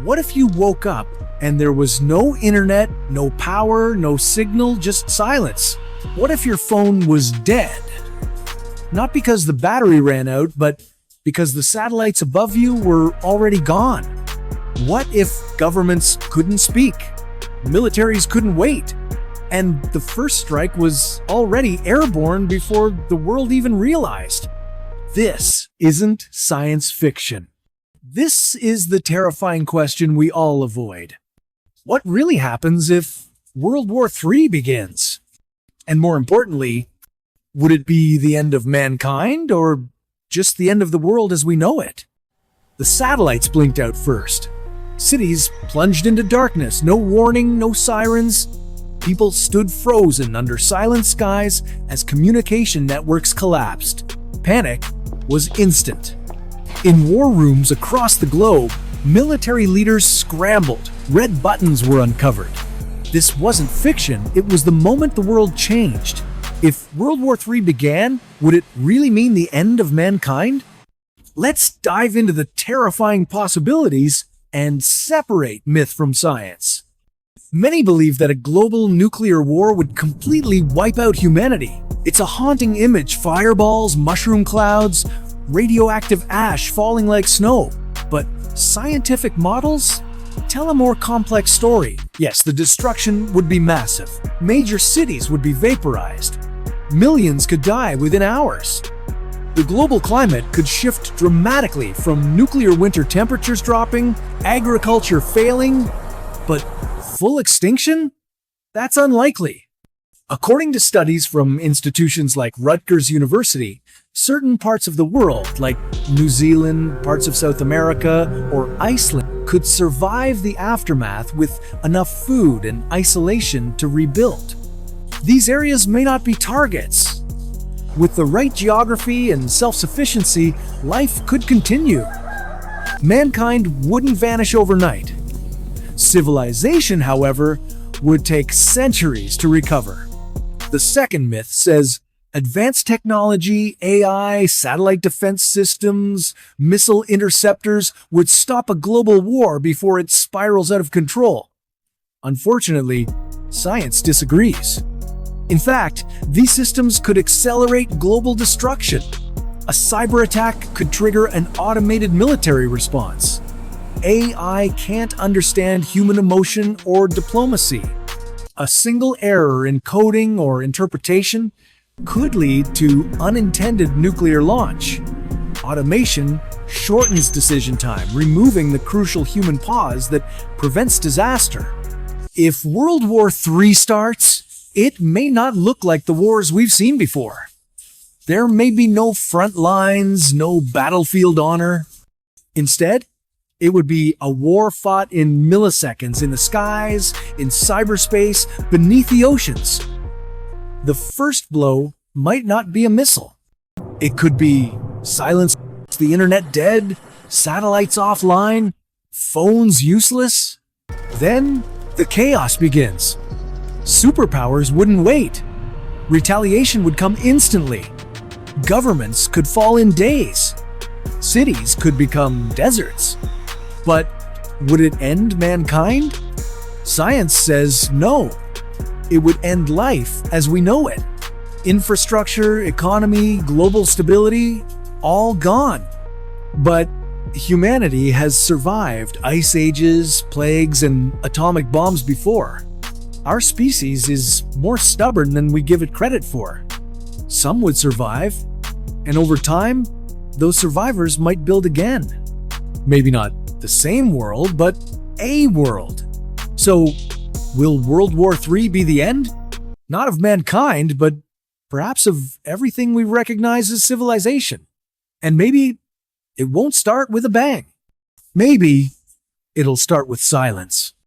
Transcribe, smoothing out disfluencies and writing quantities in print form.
What if you woke up and there was no internet, no power, no signal, just silence? What if your phone was dead? Not because the battery ran out, but because the satellites above you were already gone. What if governments couldn't speak? Militaries couldn't wait? And the first strike was already airborne before the world even realized. This isn't science fiction. This is the terrifying question we all avoid. What really happens if World War III begins? And more importantly, would it be the end of mankind or just the end of the world as we know it? The satellites blinked out first. Cities plunged into darkness, no warning, no sirens. People stood frozen under silent skies as communication networks collapsed. Panic was instant. In war rooms across the globe, military leaders scrambled. Red buttons were uncovered. This wasn't fiction, it was the moment the world changed. If World War III began, would it really mean the end of mankind? Let's dive into the terrifying possibilities and separate myth from science. Many believe that a global nuclear war would completely wipe out humanity. It's a haunting image: fireballs, mushroom clouds, radioactive ash falling like snow. But scientific models tell a more complex story. Yes, the destruction would be massive. Major cities would be vaporized. Millions could die within hours. The global climate could shift dramatically, from nuclear winter temperatures dropping, agriculture failing, but full extinction? That's unlikely. According to studies from institutions like Rutgers University, certain parts of the world, like New Zealand, parts of South America, or Iceland, could survive the aftermath with enough food and isolation to rebuild. These areas may not be targets. With the right geography and self-sufficiency, life could continue. Mankind wouldn't vanish overnight. Civilization, however, would take centuries to recover. The second myth says advanced technology, AI, satellite defense systems, missile interceptors would stop a global war before it spirals out of control. Unfortunately, science disagrees. In fact, these systems could accelerate global destruction. A cyber attack could trigger an automated military response. AI can't understand human emotion or diplomacy. A single error in coding or interpretation could lead to unintended nuclear launch. Automation shortens decision time, removing the crucial human pause that prevents disaster. If World War III starts, it may not look like the wars we've seen before. There may be no front lines, no battlefield honor. Instead, it would be a war fought in milliseconds in the skies, in cyberspace, beneath the oceans. The first blow might not be a missile. It could be silence, the internet dead, satellites offline, phones useless. Then the chaos begins. Superpowers wouldn't wait. Retaliation would come instantly. Governments could fall in days. Cities could become deserts. But would it end mankind? Science says no. It would end life as we know it. Infrastructure, economy, global stability, all gone. But humanity has survived ice ages, plagues, and atomic bombs before. Our species is more stubborn than we give it credit for. Some would survive, and over time, those survivors might build again. Maybe not the same world, but a world. So, will World War III be the end? Not of mankind, but perhaps of everything we recognize as civilization. And maybe it won't start with a bang. Maybe it'll start with silence.